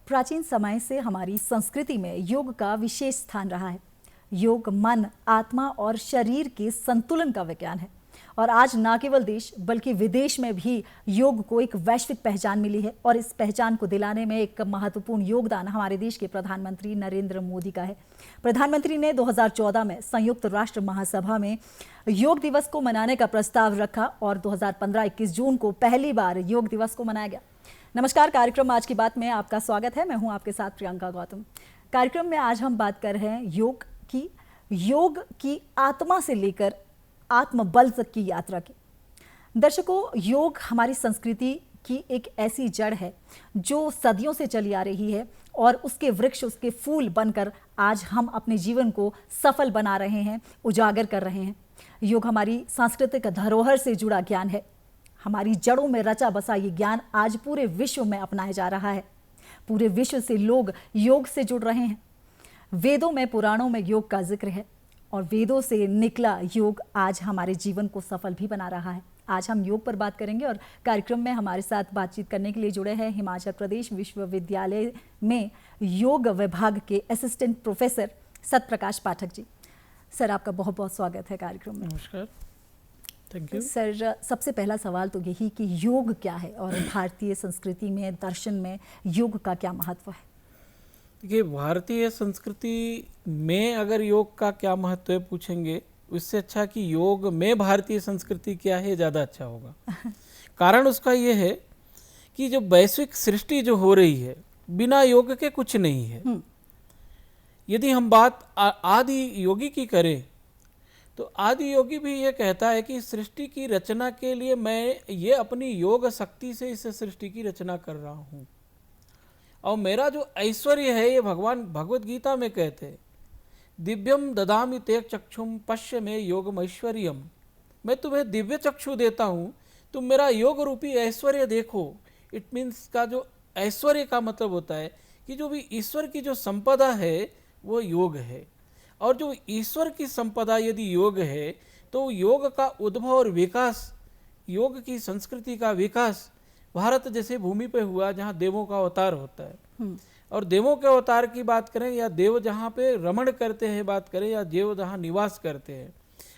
प्राचीन समय से हमारी संस्कृति में योग का विशेष स्थान रहा है। योग मन, आत्मा और शरीर के संतुलन का विज्ञान है और आज न केवल देश बल्कि विदेश में भी योग को एक वैश्विक पहचान मिली है और इस पहचान को दिलाने में एक महत्वपूर्ण योगदान हमारे देश के प्रधानमंत्री नरेंद्र मोदी का है। प्रधानमंत्री ने 2014 में संयुक्त राष्ट्र महासभा में योग दिवस को मनाने का प्रस्ताव रखा और 2015-21 जून को पहली बार योग दिवस को मनाया गया। नमस्कार, कार्यक्रम आज की बात में आपका स्वागत है। मैं हूं आपके साथ प्रियंका गौतम। कार्यक्रम में आज हम बात कर रहे हैं योग की आत्मा से लेकर आत्मबल तक की यात्रा की। दर्शकों, योग हमारी संस्कृति की एक ऐसी जड़ है जो सदियों से चली आ रही है और उसके वृक्ष, उसके फूल बनकर आज हम अपने जीवन को सफल बना रहे हैं, उजागर कर रहे हैं। योग हमारी सांस्कृतिक धरोहर से जुड़ा ज्ञान है। हमारी जड़ों में रचा बसा ये ज्ञान आज पूरे विश्व में अपनाया जा रहा है। पूरे विश्व से लोग योग से जुड़ रहे हैं। वेदों में, पुराणों में योग का जिक्र है और वेदों से निकला योग आज हमारे जीवन को सफल भी बना रहा है। आज हम योग पर बात करेंगे और कार्यक्रम में हमारे साथ बातचीत करने के लिए जुड़े हैं हिमाचल प्रदेश विश्वविद्यालय में योग विभाग के assistant professor Satprakash Pathak ji. Sir, आपका बहुत बहुत स्वागत है कार्यक्रम में। नमस्कार, थैंक यू। सर, सबसे पहला सवाल तो यही कि योग क्या है और भारतीय संस्कृति में, दर्शन में योग का क्या महत्व है? देखिए, भारतीय संस्कृति में अगर योग का क्या महत्व है पूछेंगे, उससे अच्छा कि योग में भारतीय संस्कृति क्या है ज़्यादा अच्छा होगा। कारण उसका ये है कि जो वैश्विक सृष्टि जो हो रही है बिना योग के कुछ नहीं है। यदि हम बात आदि योगी की करें तो आदि योगी भी ये कहता है कि सृष्टि की रचना के लिए मैं ये अपनी योग शक्ति से इस सृष्टि की रचना कर रहा हूँ और मेरा जो ऐश्वर्य है, ये भगवान भगवत गीता में कहते हैं, दिव्यम ददामि ते चक्षुम पश्य में योगम ऐश्वर्यम। मैं तुम्हें दिव्य चक्षु देता हूँ, तुम मेरा योग रूपी ऐश्वर्य देखो। इट मीन्स का जो ऐश्वर्य का मतलब होता है कि जो भी ईश्वर की जो संपदा है वो योग है और जो ईश्वर की संपदा यदि योग है तो योग का उद्भव और विकास, योग की संस्कृति का विकास भारत जैसे भूमि पे हुआ जहाँ देवों का अवतार होता है। और देवों के अवतार की बात करें या देव जहाँ पे रमण करते हैं बात करें या देव जहाँ निवास करते हैं,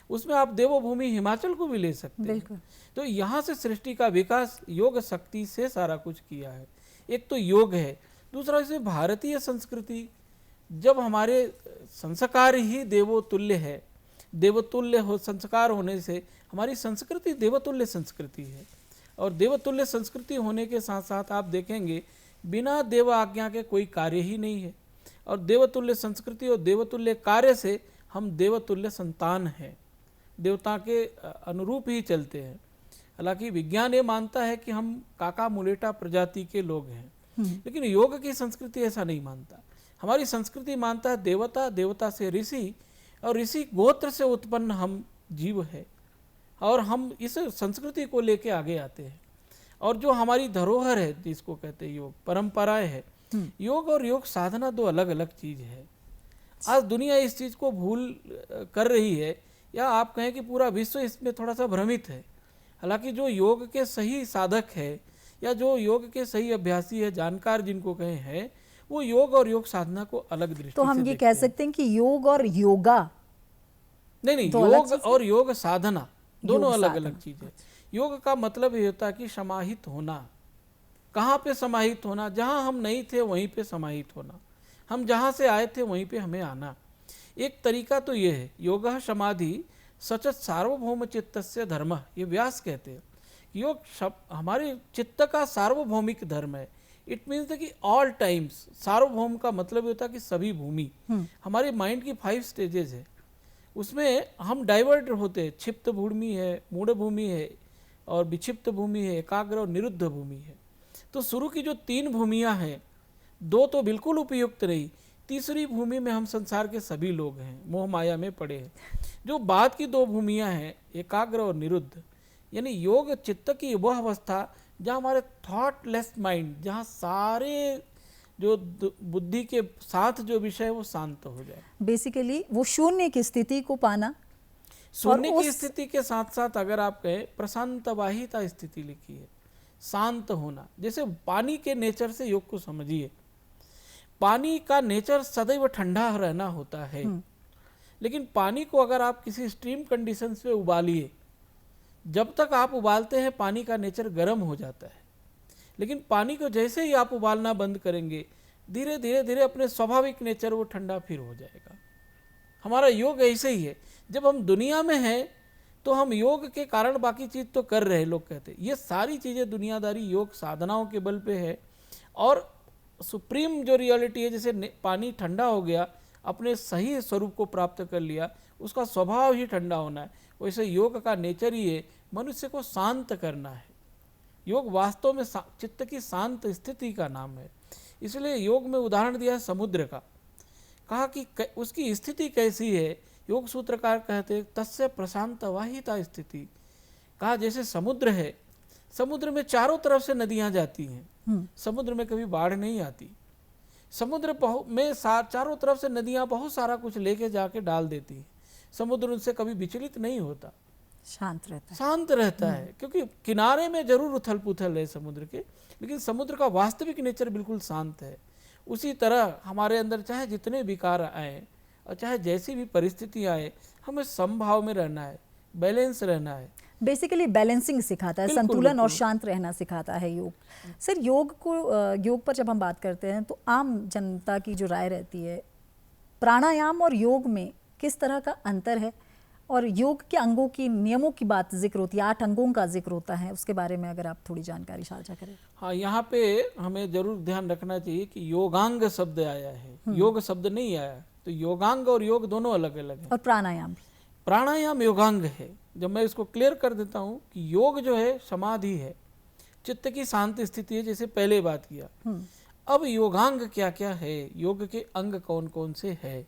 उसमें आप देवभूमि हिमाचल को भी ले सकते हैं। तो यहाँ से सृष्टि का विकास योग शक्ति से सारा कुछ किया है। एक तो योग है, दूसरा इसे भारतीय संस्कृति, जब हमारे संस्कार ही देवोतुल्य है, देवतुल्य हो संस्कार होने से हमारी संस्कृति देवतुल्य संस्कृति है। और देवतुल्य संस्कृति होने के साथ साथ आप देखेंगे बिना देव आज्ञा के कोई कार्य ही नहीं है और देवतुल्य संस्कृति और देवतुल्य कार्य से हम देवतुल्य संतान हैं, देवता के अनुरूप ही चलते हैं। हालांकि विज्ञान ये मानता है कि हम काका मुलेटा प्रजाति के लोग हैं, लेकिन योग की संस्कृति ऐसा नहीं मानता। हमारी संस्कृति मानता है देवता, देवता से ऋषि और ऋषि गोत्र से उत्पन्न हम जीव है और हम इस संस्कृति को लेके आगे आते हैं। और जो हमारी धरोहर है जिसको कहते हैं योग, परंपराएं है, योग और योग साधना दो अलग अलग चीज है। आज दुनिया इस चीज को भूल कर रही है या आप कहें कि पूरा विश्व इसमें थोड़ा सा भ्रमित है। हालांकि जो योग के सही साधक है या जो योग के सही अभ्यासी है, जानकार जिनको कहे हैं, वो योग और योग साधना को अलग दृष्टि से तो हम ये कह सकते हैं कि योग और योगा नहीं, योग और योग साधना दोनों अलग अलग चीज है। योग का मतलब ये होता है कि समाहित होना। कहाँ पे समाहित होना? जहाँ हम नहीं थे वहीं पे समाहित होना, हम जहाँ से आए थे वहीं पे हमें आना। एक तरीका तो ये है, योगः समाधि सचत सार्वभौम चित्तस्य धर्म, ये व्यास कहते हैं। योग हमारे चित्त का सार्वभौमिक धर्म है। इट मीन्स कि ऑल टाइम्स, सार्वभौम का मतलब होता है कि सभी भूमि। हमारे माइंड की 5 स्टेजेस है, उसमें हम डाइवर्ट होते हैं। क्षिप्त भूमि है, मूढ़ भूमि है और विक्षिप्त भूमि है, एकाग्र और निरुद्ध भूमि है। तो शुरू की जो 3 भूमियां हैं, 2 तो बिल्कुल उपयुक्त नहीं, तीसरी भूमि में हम संसार के सभी लोग हैं, मोह माया में पड़े हैं। जो बाद की 2 भूमियां हैं, एकाग्र और निरुद्ध, यानी योग चित्त की वह अवस्था जहाँ हमारे थॉटलेस माइंड, जहाँ सारे जो बुद्धि के साथ जो विषय वो शांत हो जाए। बेसिकली वो शून्य की स्थिति को पाना। शून्य की स्थिति के साथ साथ अगर आप कहें प्रशांत वाहिता स्थिति लिखी है, शांत होना। जैसे पानी के नेचर से योग को समझिए, पानी का नेचर सदैव ठंडा रहना होता है, लेकिन पानी को अगर आप किसी स्ट्रीम कंडीशंस में उबालिए, जब तक आप उबालते हैं पानी का नेचर गर्म हो जाता है, लेकिन पानी को जैसे ही आप उबालना बंद करेंगे, धीरे धीरे धीरे अपने स्वाभाविक नेचर वो ठंडा फिर हो जाएगा। हमारा योग ऐसे ही है। जब हम दुनिया में हैं तो हम योग के कारण बाकी चीज़ तो कर रहे हैं, लोग कहते हैं ये सारी चीज़ें दुनियादारी योग साधनाओं के बल पे है। और सुप्रीम जो रियलिटी है, जैसे पानी ठंडा हो गया, अपने सही स्वरूप को प्राप्त कर लिया, उसका स्वभाव ही ठंडा होना है, वैसे योग का नेचर ही है मनुष्य को शांत करना है। योग वास्तव में चित्त की शांत स्थिति का नाम है। इसलिए योग में उदाहरण दिया है समुद्र का, कहा कि उसकी स्थिति कैसी है। योग सूत्रकार कहते हैं तस्य प्रशांत वाहिता स्थिति। कहा जैसे समुद्र है, समुद्र में चारों तरफ से नदियां जाती हैं, समुद्र में कभी बाढ़ नहीं आती। समुद्र में चारों तरफ से नदियां बहुत सारा कुछ लेके जाके डाल देती हैं, समुद्र उनसे कभी विचलित नहीं होता, शांत रहता है। क्योंकि किनारे में जरूर उथल पुथल है समुद्र के, लेकिन समुद्र का वास्तविक नेचर बिल्कुल शांत है। उसी तरह हमारे अंदर चाहे जितने विकार आए और चाहे जैसी भी परिस्थिति आए, हमें समभाव में रहना है, बैलेंस रहना है। बेसिकली बैलेंसिंग सिखाता है, संतुलन और शांत रहना सिखाता है योग। सर योग पर जब हम बात करते हैं तो आम जनता की जो राय रहती है, प्राणायाम और योग में किस तरह का अंतर है, और योग के अंगों की नियमों की बात जिक्र होती है, 8 अंगों का जिक्र होता है, उसके बारे में अगर आप थोड़ी जानकारी साझा करें। हाँ, यहाँ पे हमें जरूर ध्यान रखना चाहिए कि योगांग शब्द आया है, योग शब्द नहीं आया। तो योगांग और योग दोनों अलग अलग है। और प्राणायाम योगांग है। जब मैं इसको क्लियर कर देता हूँ कि योग जो है समाधि है, चित्त की शांत स्थिति है, जैसे पहले बात किया। अब योगांग क्या क्या है, योग के अंग कौन कौन से है।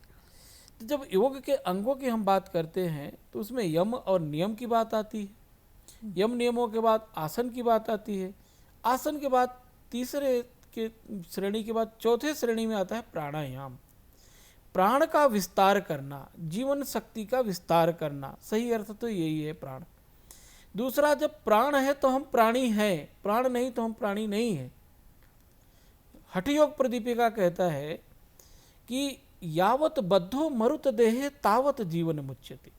तो जब योग के अंगों की हम बात करते हैं तो उसमें यम और नियम की बात आती है। यम नियमों के बाद आसन की बात आती है। आसन के बाद तीसरे के श्रेणी के बाद चौथे श्रेणी में आता है प्राणायाम। प्राण का विस्तार करना, जीवन शक्ति का विस्तार करना, सही अर्थ तो यही है प्राण। दूसरा, जब प्राण है तो हम प्राणी हैं, प्राण नहीं तो हम प्राणी नहीं है। हठ योग प्रदीपिका कहता है कि यावत बद्धो मरुत देहे तावत जीवन मुच्यते।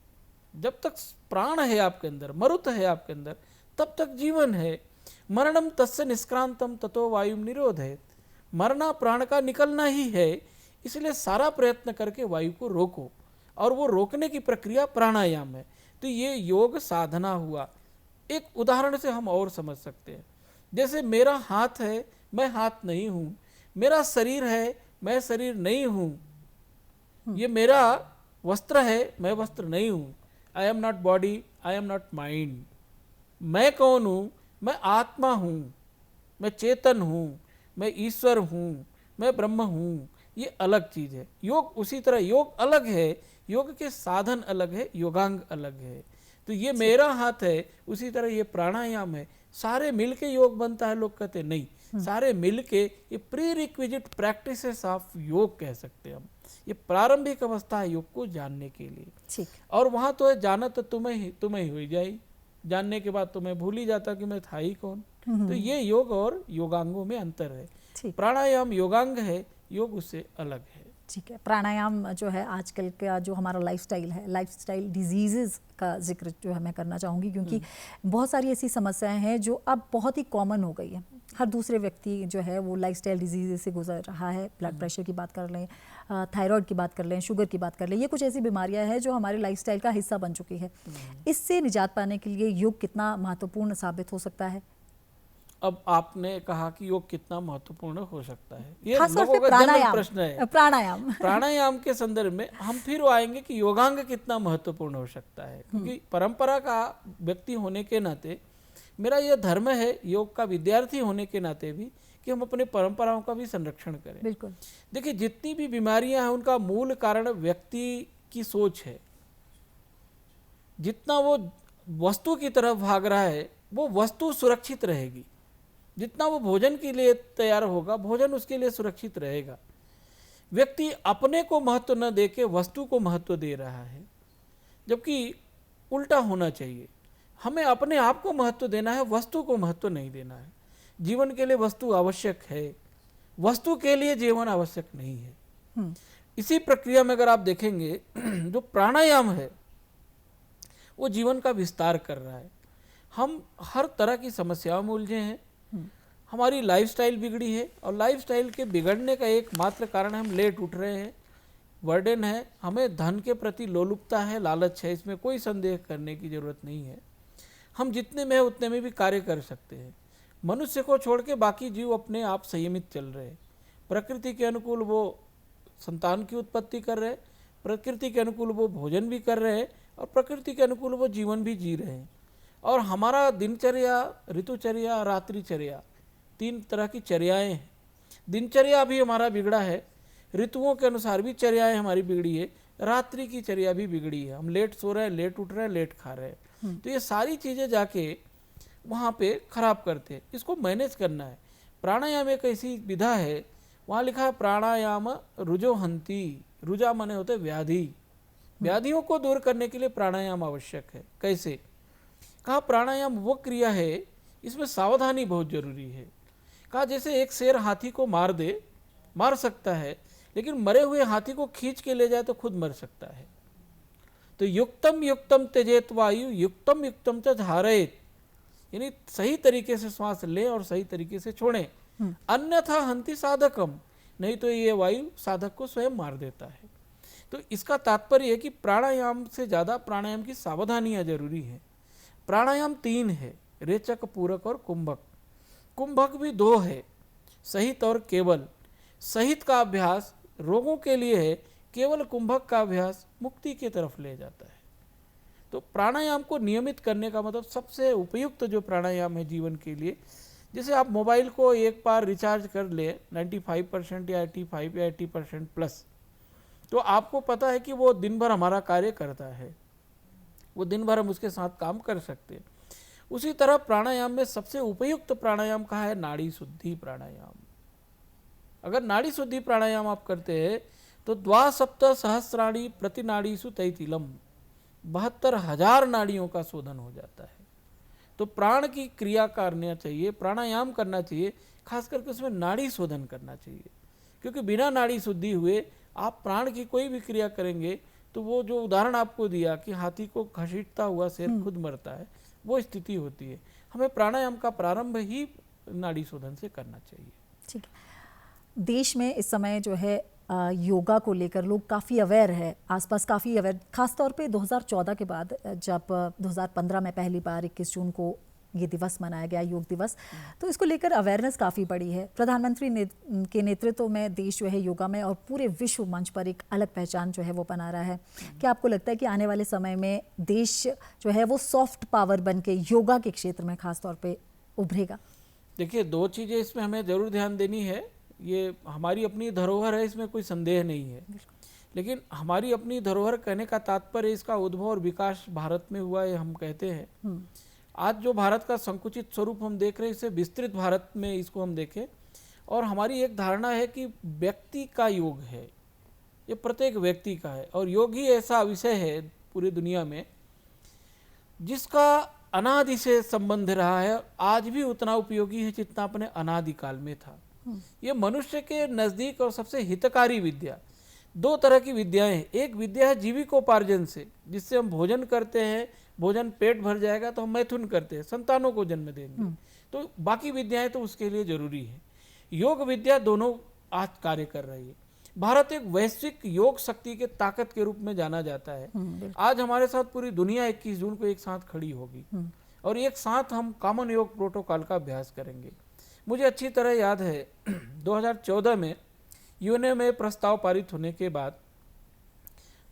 जब तक प्राण है आपके अंदर, मरुत है आपके अंदर, तब तक जीवन है। मरणम तस्य निष्क्रांतम ततो वायु निरोधेत। मरना प्राण का निकलना ही है, इसलिए सारा प्रयत्न करके वायु को रोको, और वो रोकने की प्रक्रिया प्राणायाम है। तो ये योग साधना हुआ। एक उदाहरण से हम और समझ सकते हैं, जैसे मेरा हाथ है, मैं हाथ नहीं हूँ, मेरा शरीर है, मैं शरीर नहीं हूँ, ये मेरा वस्त्र है, मैं वस्त्र नहीं हूँ। I am not body, I am not mind. मैं कौन हूँ? मैं आत्मा हूँ, मैं चेतन हूँ, मैं ईश्वर हूँ, मैं ब्रह्म हूँ। ये अलग चीज़ है। योग उसी तरह, योग अलग है, योग के साधन अलग है, योगांग अलग है। तो ये मेरा हाथ है, उसी तरह ये प्राणायाम है। सारे मिलके योग बनता है, लोग कहते नहीं, सारे मिलके ये प्री रिक्विजिट प्रैक्टिसेस ऑफ योग कह सकते हैं हम। ये प्रारंभिक अवस्था है योग को जानने के लिए। ठीक। और वहाँ तो है जानत तुम्हें ही हुई जाई, जानने के बाद तो मैं भूल ही जाता कि मैं था ही कौन। तो ये योग और योगांगों में अंतर है। प्राणायाम योगांग है, योग उससे अलग है। ठीक है। प्राणायाम जो है आजकल का जो हमारा लाइफस्टाइल है, लाइफस्टाइल डिजीज़ का जिक्र जो है मैं करना चाहूँगी, क्योंकि बहुत सारी ऐसी समस्याएं हैं जो अब बहुत ही कॉमन हो गई है। हर दूसरे व्यक्ति जो है वो लाइफस्टाइल डिजीज़ से गुजर रहा है। ब्लड प्रेशर की बात कर लें, थायराइड की बात कर लें, शुगर की बात कर लें, ये कुछ ऐसी बीमारियां हैं जो हमारे लाइफस्टाइल का हिस्सा बन चुकी है। इससे निजात पाने के लिए योग कितना महत्वपूर्ण साबित हो सकता है? अब आपने कहा कि योग कितना महत्वपूर्ण हो सकता है, ये लोगों का जनरल प्रश्न है। प्राणायाम के संदर्भ में हम फिर आएंगे कि योगांग कितना महत्वपूर्ण हो सकता है, क्योंकि परंपरा का व्यक्ति होने के नाते मेरा यह धर्म है, योग का विद्यार्थी होने के नाते भी, कि हम अपने परंपराओं का भी संरक्षण करें। बिल्कुल। देखिए, जितनी भी बीमारियां हैं उनका मूल कारण व्यक्ति की सोच है। जितना वो वस्तु की तरफ भाग रहा है, वो वस्तु सुरक्षित रहेगी। जितना वो भोजन के लिए तैयार होगा, भोजन उसके लिए सुरक्षित रहेगा। व्यक्ति अपने को महत्व न दे के वस्तु को महत्व दे रहा है, जबकि उल्टा होना चाहिए। हमें अपने आप को महत्व देना है, वस्तु को महत्व नहीं देना है। जीवन के लिए वस्तु आवश्यक है, वस्तु के लिए जीवन आवश्यक नहीं है। इसी प्रक्रिया में अगर आप देखेंगे जो प्राणायाम है वो जीवन का विस्तार कर रहा है। हम हर तरह की समस्याओं में उलझे हैं, हमारी लाइफस्टाइल बिगड़ी है और लाइफस्टाइल के बिगड़ने का एकमात्र कारण हम लेट उठ रहे हैं, बर्डन है, हमें धन के प्रति लोलुपता है, लालच है, इसमें कोई संदेह करने की जरूरत नहीं है। हम जितने में है उतने में भी कार्य कर सकते हैं। मनुष्य को छोड़ के बाकी जीव अपने आप संयमित चल रहे हैं। प्रकृति के अनुकूल वो संतान की उत्पत्ति कर रहे हैं, प्रकृति के अनुकूल वो भोजन भी कर रहे हैं और प्रकृति के अनुकूल वो जीवन भी जी रहे हैं। और हमारा दिनचर्या, ऋतुचर्या, रात्रिचर्या, 3 तरह की चर्याएं हैं। दिनचर्या भी हमारा बिगड़ा है, ऋतुओं के अनुसार भी चर्याएं हमारी बिगड़ी है, रात्रि की चर्या भी बिगड़ी है। हम लेट सो रहे हैं, लेट उठ रहे हैं, लेट खा रहे हैं। तो ये सारी चीज़ें जाके वहाँ पे खराब करते हैं। इसको मैनेज करना है। प्राणायाम एक ऐसी विधा है, वहाँ लिखा है प्राणायाम रुजोहंती। रुजा माने होते व्याधि, व्याधियों को दूर करने के लिए प्राणायाम आवश्यक है। कैसे? कहा प्राणायाम वो क्रिया है इसमें सावधानी बहुत जरूरी है। कहा जैसे एक शेर हाथी को मार सकता है, लेकिन मरे हुए हाथी को खींच के ले जाए तो खुद मर सकता है। तो युक्तम युक्तम त्यजेत वायु युक्तम युक्तम च धारयेत, यानी सही तरीके से श्वास लें और सही तरीके से छोड़ें, अन्यथा हंति साधकम, नहीं तो ये वायु साधक को स्वयं मार देता है। तो इसका तात्पर्य है कि प्राणायाम से ज़्यादा प्राणायाम की सावधानियाँ जरूरी है। प्राणायाम 3 है, रेचक, पूरक और कुंभक। कुंभक भी 2 है, सहित और केवल। सहित का अभ्यास रोगों के लिए है, केवल कुंभक का अभ्यास मुक्ति की तरफ ले जाता है। तो प्राणायाम को नियमित करने का मतलब सबसे उपयुक्त जो प्राणायाम है जीवन के लिए, जैसे आप मोबाइल को एक बार रिचार्ज कर ले 95% या 85 या 80% प्लस, तो आपको पता है कि वो दिन भर हमारा कार्य करता है, वो दिन भर हम उसके साथ काम कर सकते हैं। उसी तरह प्राणायाम में सबसे उपयुक्त प्राणायाम कहा है नाड़ी शुद्धि प्राणायाम। अगर नाड़ी शुद्धि प्राणायाम आप करते हैं तो 2 सहस्राणी प्रति नाड़ीसु तैतिलम, 72,000 नाड़ियों का शोधन हो जाता है। तो प्राण की क्रिया करना चाहिए, प्राणायाम करना चाहिए, खास करके उसमें नाड़ी शोधन करना चाहिए, क्योंकि बिना नाड़ी शुद्धि हुए आप प्राण की कोई भी क्रिया करेंगे तो वो जो उदाहरण आपको दिया कि हाथी को घसीटता हुआ शेर खुद मरता है, वो स्थिति होती है। हमें प्राणायाम का प्रारंभ ही नाड़ी शोधन से करना चाहिए। ठीक है। देश में इस समय जो है योगा को लेकर लोग काफ़ी अवेयर है, आसपास काफ़ी अवेयर, खासतौर पे 2014 के बाद जब 2015 में पहली बार 21 जून को ये दिवस मनाया गया, योग दिवस, तो इसको लेकर अवेयरनेस काफ़ी बढ़ी है। प्रधानमंत्री के नेतृत्व में देश जो है योगा में और पूरे विश्व मंच पर एक अलग पहचान जो है वो बना रहा है। क्या आपको लगता है कि आने वाले समय में देश जो है वो सॉफ्ट पावर बन के योगा के क्षेत्र में खासतौर पर उभरेगा? देखिए, 2 चीज़ें इसमें हमें ज़रूर ध्यान देनी है। ये हमारी अपनी धरोहर है, इसमें कोई संदेह नहीं है, लेकिन हमारी अपनी धरोहर कहने का तात्पर्य इसका उद्भव और विकास भारत में हुआ है, हम कहते हैं। आज जो भारत का संकुचित स्वरूप हम देख रहे हैं, इसे विस्तृत भारत में इसको हम देखें, और हमारी एक धारणा है कि व्यक्ति का योग है, ये प्रत्येक व्यक्ति का है, और योग ही ऐसा विषय है पूरी दुनिया में जिसका अनादि से संबंध रहा है, आज भी उतना उपयोगी है जितना अपने अनादिकाल में था। ये मनुष्य के नज़दीक और सबसे हितकारी विद्या, 2 तरह की विद्याएं हैं। एक विद्या है जीविकोपार्जन से, जिससे हम भोजन करते हैं, भोजन पेट भर जाएगा तो हम मैथुन करते हैं, संतानों को जन्म देंगे, तो बाकी विद्याएं तो उसके लिए जरूरी है। योग विद्या दोनों आज कार्य कर रही है। भारत एक वैश्विक योग शक्ति के ताकत के रूप में जाना जाता है। आज हमारे साथ पूरी दुनिया 21 जून को एक साथ खड़ी होगी और एक साथ हम कॉमन योग प्रोटोकॉल का अभ्यास करेंगे। मुझे अच्छी तरह याद है 2014 में यूएनए में प्रस्ताव पारित होने के बाद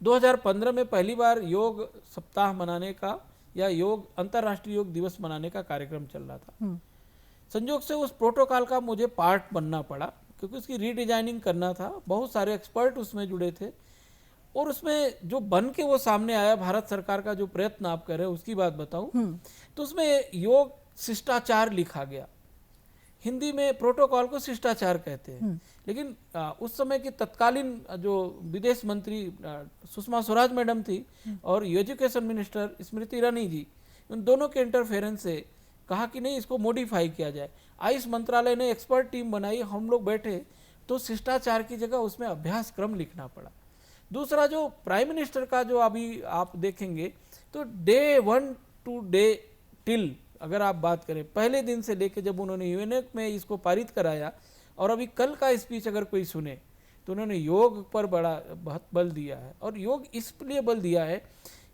2015 में पहली बार योग सप्ताह मनाने का या योग अंतर्राष्ट्रीय योग दिवस मनाने का कार्यक्रम चल रहा था। संयोग से उस प्रोटोकॉल का मुझे पार्ट बनना पड़ा, क्योंकि उसकी रीडिजाइनिंग करना था। बहुत सारे एक्सपर्ट उसमें जुड़े थे और उसमें जो बन के वो सामने आया, भारत सरकार का जो प्रयत्न आप कर रहे हैं उसकी बात बताऊं तो उसमें योग शिष्टाचार लिखा गया। हिंदी में प्रोटोकॉल को शिष्टाचार कहते हैं, लेकिन उस समय की तत्कालीन जो विदेश मंत्री सुषमा स्वराज मैडम थी और एजुकेशन मिनिस्टर स्मृति ईरानी जी, उन दोनों के इंटरफेरेंस से कहा कि नहीं, इसको मॉडिफाई किया जाए। आयुष मंत्रालय ने एक्सपर्ट टीम बनाई, हम लोग बैठे तो शिष्टाचार की जगह उसमें अभ्यास क्रम लिखना पड़ा। दूसरा जो प्राइम मिनिस्टर का जो अभी आप देखेंगे तो डे 1 टू डे टिल अगर आप बात करें, पहले दिन से लेकर जब उन्होंने यूएनएफ में इसको पारित कराया और अभी कल का स्पीच अगर कोई सुने तो उन्होंने योग पर बड़ा बहुत बल दिया है। और योग इसलिए बल दिया है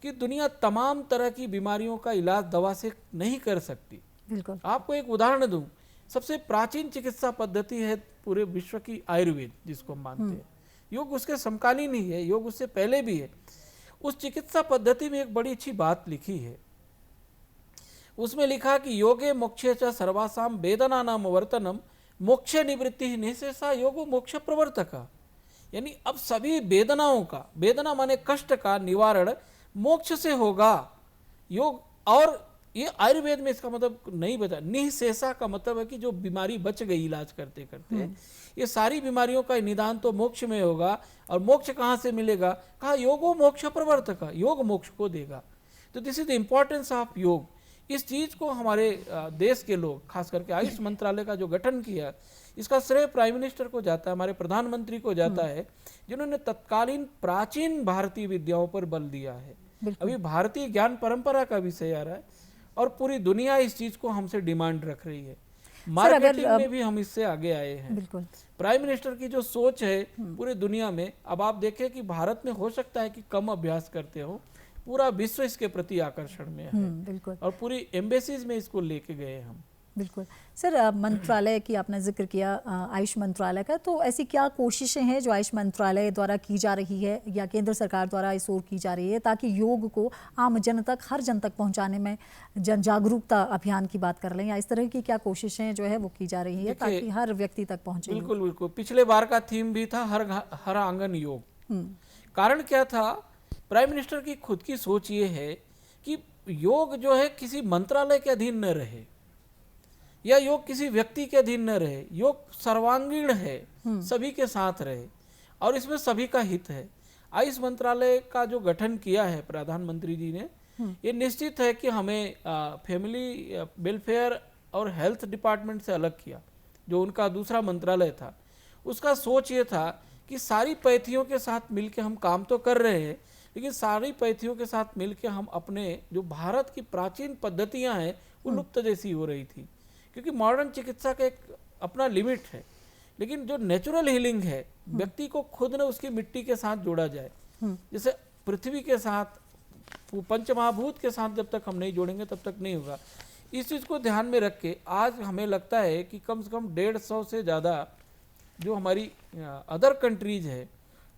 कि दुनिया तमाम तरह की बीमारियों का इलाज दवा से नहीं कर सकती। बिल्कुल। आपको एक उदाहरण दूं, सबसे प्राचीन चिकित्सा पद्धति है पूरे विश्व की आयुर्वेद, जिसको हम मानते हैं। योग उसके समकालीन ही है, योग उससे पहले भी है। उस चिकित्सा पद्धति में एक बड़ी अच्छी बात लिखी है, उसमें लिखा कि योगे मोक्षे च सर्वासाम वेदना नाम वर्तनम मोक्ष निवृत्ति निःशेषा योगो मोक्ष प्रवर्तक। यानी अब सभी वेदनाओं का, वेदना माने कष्ट का निवारण मोक्ष से होगा योग। और ये आयुर्वेद में इसका मतलब नहीं बता, निःशेषा का मतलब है कि जो बीमारी बच गई इलाज करते करते, ये सारी बीमारियों का निदान तो मोक्ष में होगा। और मोक्ष कहाँ से मिलेगा? कहा योगो मोक्ष प्रवर्तक, योग मोक्ष को देगा। तो this is the importance of योग। इस चीज को हमारे देश के लोग, खास करके आयुष मंत्रालय का जो गठन किया, इसका श्रेय प्राइम मिनिस्टर को जाता है, हमारे प्रधानमंत्री को जाता है, जिन्होंने तत्कालीन प्राचीन भारतीय विद्याओं पर बल दिया है। अभी भारतीय ज्ञान परंपरा का विषय आ रहा है और पूरी दुनिया इस चीज को हमसे डिमांड रख रही है। मार्केटिंग में भी हम इससे आगे आए हैं। बिल्कुल। प्राइम मिनिस्टर की जो सोच है पूरे दुनिया में, अब आप देखें कि भारत में हो सकता है कि कम अभ्यास करते हो, पूरा विश्व इसके प्रति आकर्षण में है। बिल्कुल। और पूरी एम्बेसीज में इसको लेके गए हम। बिल्कुल सर, मंत्रालय की आपने जिक्र किया, आयुष मंत्रालय का, तो ऐसी क्या कोशिशें हैं जो आयुष मंत्रालय द्वारा की जा रही है या केंद्र सरकार द्वारा इस ओर की जा रही है ताकि योग को आम जन तक, हर जन तक पहुंचाने में, जन जागरूकता अभियान की बात कर लें, या इस तरह की क्या कोशिशें जो है वो की जा रही है ताकि हर व्यक्ति तक पहुंचे? बिल्कुल बिल्कुल। पिछले बार का थीम भी था हर आंगन योग। कारण क्या था? प्राइम मिनिस्टर की खुद की सोच ये है कि योग जो है किसी मंत्रालय के अधीन न रहे या योग किसी व्यक्ति के अधीन न रहे। योग सर्वांगीण है, सभी के साथ रहे और इसमें सभी का हित है। आयुष मंत्रालय का जो गठन किया है प्रधानमंत्री जी ने, ये निश्चित है कि हमें फैमिली वेलफेयर और हेल्थ डिपार्टमेंट से अलग किया, जो उनका दूसरा मंत्रालय था। उसका सोच ये था कि सारी पैथियों के साथ मिलकर हम काम तो कर रहे हैं, लेकिन सारी पैथियों के साथ मिलकर हम अपने जो भारत की प्राचीन पद्धतियां हैं वो लुप्त जैसी हो रही थी। क्योंकि मॉडर्न चिकित्सा का एक अपना लिमिट है, लेकिन जो नेचुरल हीलिंग है, व्यक्ति को खुद न उसकी मिट्टी के साथ जोड़ा जाए। जैसे पृथ्वी के साथ, पंचमहाभूत के साथ जब तक हम नहीं जोड़ेंगे तब तक नहीं होगा। इस चीज़ को ध्यान में रख के आज हमें लगता है कि कम से कम 150 से ज़्यादा जो हमारी अदर कंट्रीज है,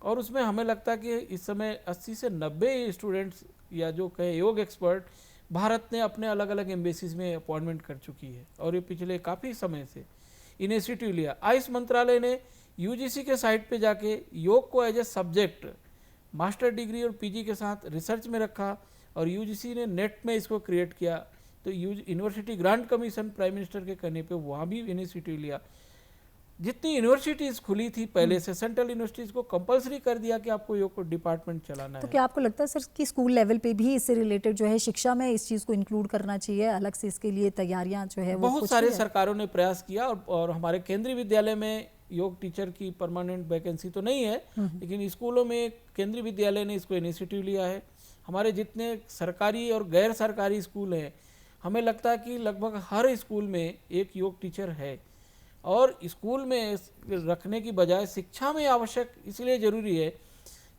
और उसमें हमें लगता है कि इस समय 80 से 90 स्टूडेंट्स या जो कहे योग एक्सपर्ट भारत ने अपने अलग अलग एम्बेसीज में अपॉइंटमेंट कर चुकी है। और ये पिछले काफ़ी समय से इनिशिएटिव लिया। आयुष मंत्रालय ने यूजीसी के साइट पे जाके योग को as a subject master degree और पीजी के साथ रिसर्च में रखा और यूजीसी ने नेट में इसको क्रिएट किया। तो university grant commission prime minister के कहने पे वहाँ भी इनिशिएटिव लिया। जितनी यूनिवर्सिटीज खुली थी पहले से, सेंट्रल यूनिवर्सिटीज को कंपलसरी कर दिया कि आपको योग को डिपार्टमेंट चलाना है। तो क्या आपको लगता है सर कि स्कूल लेवल पे भी इससे रिलेटेड जो है शिक्षा में इस चीज़ को इंक्लूड करना चाहिए, अलग से इसके लिए तैयारियां जो है वो बहुत सारे सरकारों ने प्रयास किया और हमारे केंद्रीय विद्यालय में योग टीचर की परमानेंट वैकेंसी तो नहीं है, लेकिन स्कूलों में केंद्रीय विद्यालय ने इसको इनिशिएटिव लिया है। हमारे जितने सरकारी और गैर सरकारी स्कूल हैं, हमें लगता है कि लगभग हर स्कूल में एक योग टीचर है। और स्कूल में रखने की बजाय शिक्षा में आवश्यक इसलिए ज़रूरी है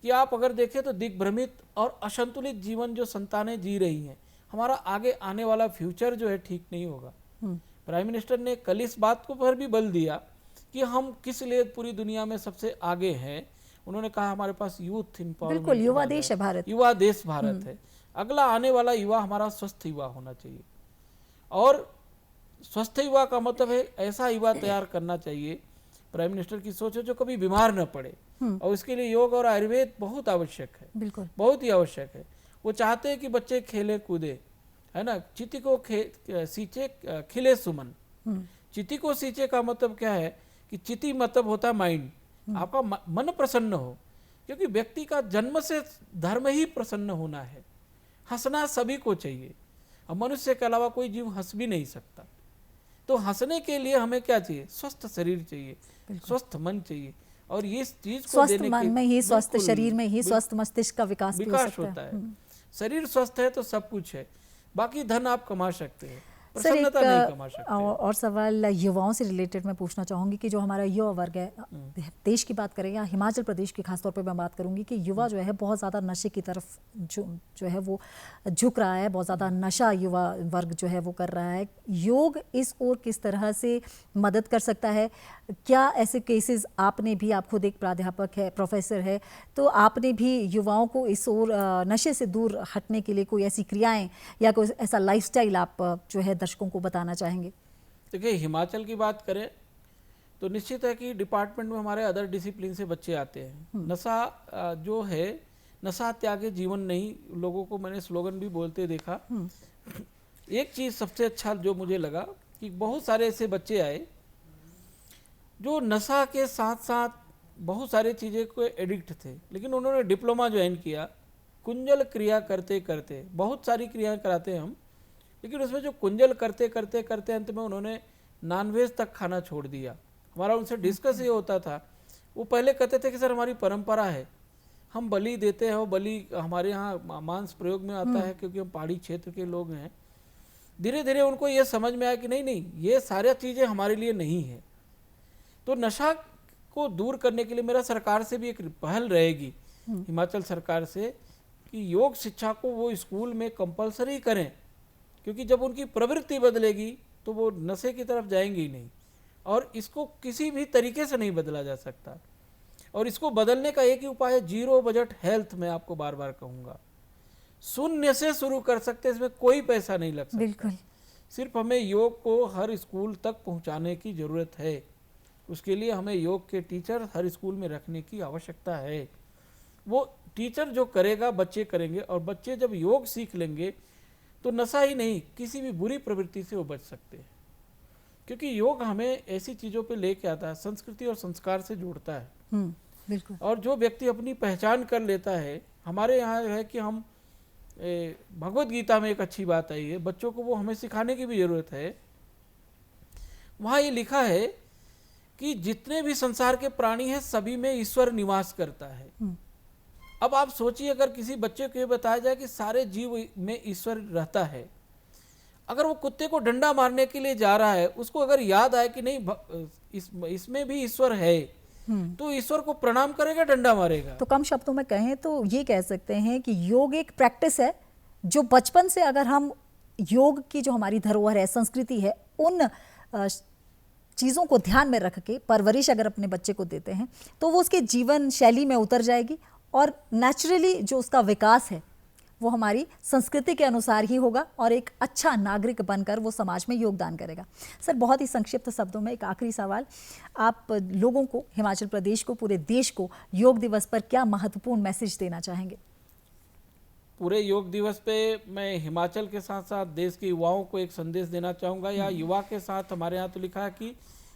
कि आप अगर देखें तो दिग्भ्रमित और असंतुलित जीवन जो संतानें जी रही हैं, हमारा आगे आने वाला फ्यूचर जो है ठीक नहीं होगा। प्राइम मिनिस्टर ने कल इस बात को पर भी बल दिया कि हम किस लिए पूरी दुनिया में सबसे आगे हैं। उन्होंने कहा हमारे पास यूथ एम्पावरमेंट, बिल्कुल, युवा देश है भारत, युवा देश भारत है। अगला आने वाला युवा हमारा स्वस्थ युवा होना चाहिए। और स्वस्थ युवा का मतलब है ऐसा युवा तैयार करना चाहिए, प्राइम मिनिस्टर की सोच है, जो कभी बीमार न पड़े। और इसके लिए योग और आयुर्वेद बहुत आवश्यक है, बिल्कुल बहुत ही आवश्यक है। वो चाहते हैं कि बच्चे खेले कूदे, है ना। चिति को सींचे खिले सुमन। चिति को सींचे का मतलब क्या है कि चिति मतलब होता है माइंड, आपका मन प्रसन्न हो, क्योंकि व्यक्ति का जन्म से धर्म ही प्रसन्न होना है। हंसना सभी को चाहिए, और मनुष्य के अलावा कोई जीव हंस भी नहीं सकता। तो तो हंसने के लिए हमें क्या चाहिए? स्वस्थ शरीर चाहिए, स्वस्थ मन चाहिए, और ये चीज को स्वस्थ देने मन के में ही, स्वस्थ बिल्कुल, शरीर में ही स्वस्थ मस्तिष्क का विकास भी हो विकास सकता होता है। है। शरीर स्वस्थ है तो सब कुछ है, बाकी धन आप कमा सकते हैं, सर एक प्रसन्नता नहीं कमा सकते। और सवाल युवाओं से रिलेटेड मैं पूछना चाहूँगी कि जो हमारा युवा वर्ग है, देश की बात करें या हिमाचल प्रदेश की खासतौर पे मैं बात करूँगी कि युवा जो है बहुत ज़्यादा नशे की तरफ जो है वो झुक रहा है, बहुत ज़्यादा नशा युवा वर्ग जो है वो कर रहा है। योग इस ओर किस तरह से मदद कर सकता है? क्या ऐसे केसेस आपने भी, आप खुद एक प्राध्यापक है, प्रोफेसर है, तो आपने भी युवाओं को इस ओर नशे से दूर हटने के लिए कोई ऐसी क्रियाएं या कोई ऐसा लाइफस्टाइल आप जो है दर्शकों को बताना चाहेंगे? देखिए, हिमाचल की बात करें तो निश्चित है कि डिपार्टमेंट में हमारे अदर डिसिप्लिन से बच्चे आते हैं। नशा जो है, नशा त्यागे जीवन नहीं, लोगों को मैंने स्लोगन भी बोलते देखा। एक चीज़ सबसे अच्छा जो मुझे लगा कि बहुत सारे ऐसे बच्चे आए जो नशा के साथ साथ बहुत सारी चीज़ें को एडिक्ट थे, लेकिन उन्होंने डिप्लोमा ज्वाइन किया। कुंजल क्रिया करते करते, बहुत सारी क्रियाएं कराते हैं हम, लेकिन उसमें जो कुंजल करते करते करते अंत में उन्होंने नॉनवेज तक खाना छोड़ दिया। हमारा उनसे डिस्कस ये होता था, वो पहले कहते थे कि सर हमारी परंपरा है, हम बलि देते हैं, वो बलि हमारे यहाँ मांस प्रयोग में आता है क्योंकि हम पहाड़ी क्षेत्र के लोग हैं। धीरे धीरे उनको ये समझ में आया कि नहीं नहीं, ये सारी चीज़ें हमारे लिए नहीं है। तो नशा को दूर करने के लिए मेरा सरकार से भी एक पहल रहेगी, हिमाचल सरकार से, कि योग शिक्षा को वो स्कूल में कंपलसरी करें, क्योंकि जब उनकी प्रवृत्ति बदलेगी तो वो नशे की तरफ जाएंगे ही नहीं, और इसको किसी भी तरीके से नहीं बदला जा सकता। और इसको बदलने का एक ही उपाय है, जीरो बजट हेल्थ। मैं आपको बार बार कहूँगा, शून्य से शुरू कर सकते, इसमें कोई पैसा नहीं लग सकता। बिल्कुल। सिर्फ हमें योग को हर स्कूल तक पहुँचाने की ज़रूरत है। उसके लिए हमें योग के टीचर हर स्कूल में रखने की आवश्यकता है। वो टीचर जो करेगा बच्चे करेंगे, और बच्चे जब योग सीख लेंगे तो नशा ही नहीं, किसी भी बुरी प्रवृत्ति से वो बच सकते हैं, क्योंकि योग हमें ऐसी चीज़ों पे लेके आता है, संस्कृति और संस्कार से जोड़ता है। बिल्कुल। और जो व्यक्ति अपनी पहचान कर लेता है, हमारे यहाँ है कि हम भगवत गीता में एक अच्छी बात आई है, बच्चों को वो हमें सिखाने की भी जरूरत है। वहाँ ये लिखा है कि जितने भी संसार के प्राणी हैं सभी में ईश्वर निवास करता है। अब आप सोचिए, अगर किसी बच्चे को ये बताया जाए कि सारे जीव में ईश्वर रहता है, अगर वो कुत्ते को डंडा मारने के लिए जा रहा है, उसको अगर याद आए कि नहीं इसमें भी ईश्वर है, तो ईश्वर को प्रणाम करेगा, डंडा मारेगा। तो कम शब्दों में कहें तो ये कह सकते हैं कि योग एक प्रैक्टिस है जो बचपन से अगर हम योग की जो हमारी धरोहर है, संस्कृति है, उन चीज़ों को ध्यान में रख के परवरिश अगर अपने बच्चे को देते हैं तो वो उसके जीवन शैली में उतर जाएगी, और नेचुरली जो उसका विकास है वो हमारी संस्कृति के अनुसार ही होगा, और एक अच्छा नागरिक बनकर वो समाज में योगदान करेगा। सर, बहुत ही संक्षिप्त शब्दों में एक आखिरी सवाल, आप लोगों को, हिमाचल प्रदेश को, पूरे देश को योग दिवस पर क्या महत्वपूर्ण मैसेज देना चाहेंगे? पूरे योग दिवस पे मैं हिमाचल के साथ साथ देश के युवाओं को एक संदेश देना चाहूँगा। या युवा के साथ हमारे यहाँ तो लिखा है कि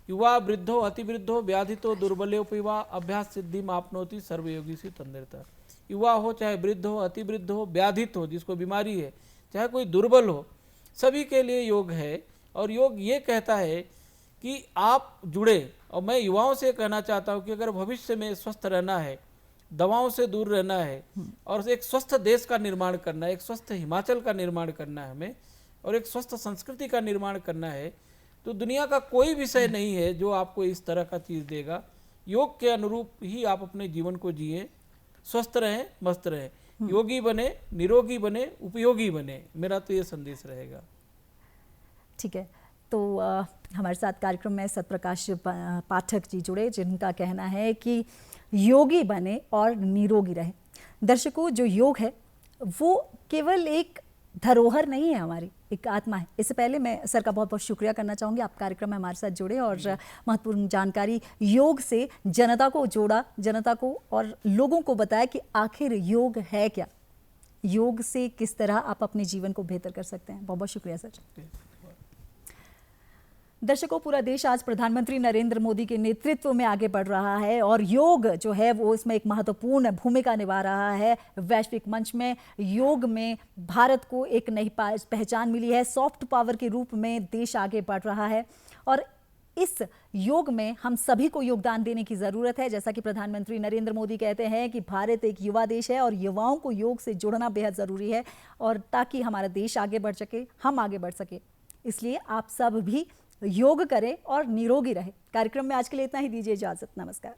युवा वृद्धो अतिवृद्धो व्याधितो दुर्बलोपयुवा अभ्यास सिद्धि मापनोति सर्वयोगी से तंद्रता। युवा हो चाहे वृद्ध हो, अतिवृद्ध हो, व्याधित हो, जिसको बीमारी है, चाहे कोई दुर्बल हो, सभी के लिए योग है। और योग ये कहता है कि आप जुड़े। और मैं युवाओं से कहना चाहता हूँ कि अगर भविष्य में स्वस्थ रहना है, दवाओं से दूर रहना है, और एक स्वस्थ देश का निर्माण करना है, एक स्वस्थ हिमाचल का निर्माण करना है हमें, और एक स्वस्थ संस्कृति का निर्माण करना है, तो दुनिया का कोई विषय नहीं है जो आपको इस तरह का चीज़ देगा। योग के अनुरूप ही आप अपने जीवन को जिए, स्वस्थ रहें, मस्त रहें, योगी बने, निरोगी बने, उपयोगी बने। मेरा तो ये संदेश रहेगा। ठीक है, तो हमारे साथ कार्यक्रम में सतप्रकाश पाठक जी जुड़े, जिनका कहना है कि योगी बने और निरोगी रहे। दर्शकों, जो योग है वो केवल एक धरोहर नहीं है, हमारी एक आत्मा है। इससे पहले मैं सर का बहुत बहुत शुक्रिया करना चाहूँगी, आप कार्यक्रम में हमारे साथ जुड़े और महत्वपूर्ण जानकारी योग से जनता को जोड़ा, जनता को और लोगों को बताया कि आखिर योग है क्या, योग से किस तरह आप अपने जीवन को बेहतर कर सकते हैं। बहुत बहुत शुक्रिया सर। दर्शकों, पूरा देश आज प्रधानमंत्री नरेंद्र मोदी के नेतृत्व में आगे बढ़ रहा है और योग जो है वो इसमें एक महत्वपूर्ण भूमिका निभा रहा है। वैश्विक मंच में योग में भारत को एक नई पहचान मिली है। सॉफ्ट पावर के रूप में देश आगे बढ़ रहा है और इस योग में हम सभी को योगदान देने की जरूरत है। जैसा कि प्रधानमंत्री नरेंद्र मोदी कहते हैं कि भारत एक युवा देश है और युवाओं को योग से जुड़ना बेहद जरूरी है और ताकि हमारा देश आगे बढ़ सके, हम आगे बढ़ सके, इसलिए आप सब भी योग करें और निरोगी रहे। कार्यक्रम में आज के लिए इतना ही। दीजिए इजाजत। नमस्कार।